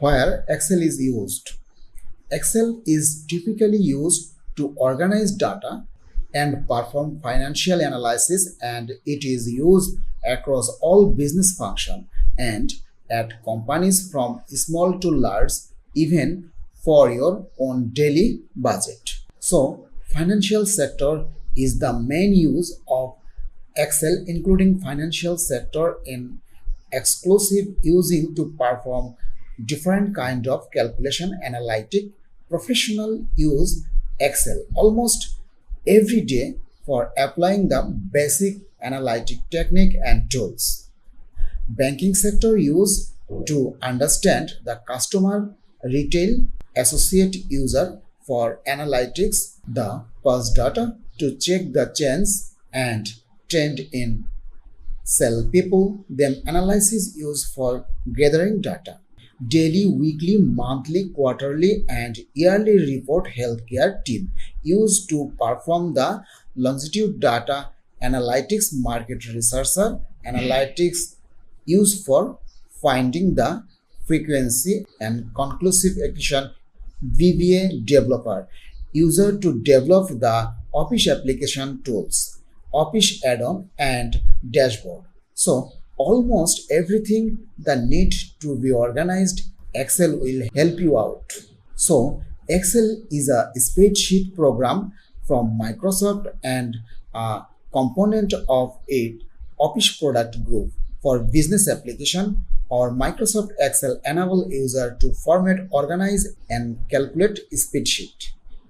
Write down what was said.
Where Excel is used. Excel is typically used to organize data and perform financial analysis, and it is used across all business functions and at companies from small to large, even for your own daily budget. So, financial sector is the main use of Excel, including financial sector in exclusive using to perform different kind of calculation analytic. Professional use Excel almost every day for applying the basic analytic technique and tools. Banking sector use to understand the customer, retail, associate user for analytics, the pulse data to check the change and trend in sell people, then analysis used for gathering data. Daily, weekly, monthly, quarterly, and yearly report healthcare team used to perform the longitude data analytics. Market researcher analytics used for finding the frequency and conclusive equation. VBA developer user to develop the Office application tools, Office add-on and dashboard. So almost everything that need to be organized, Excel will help you out. So Excel is a spreadsheet program from Microsoft and a component of a Office product group for business application, or Microsoft Excel enable user to format, organize and calculate spreadsheet.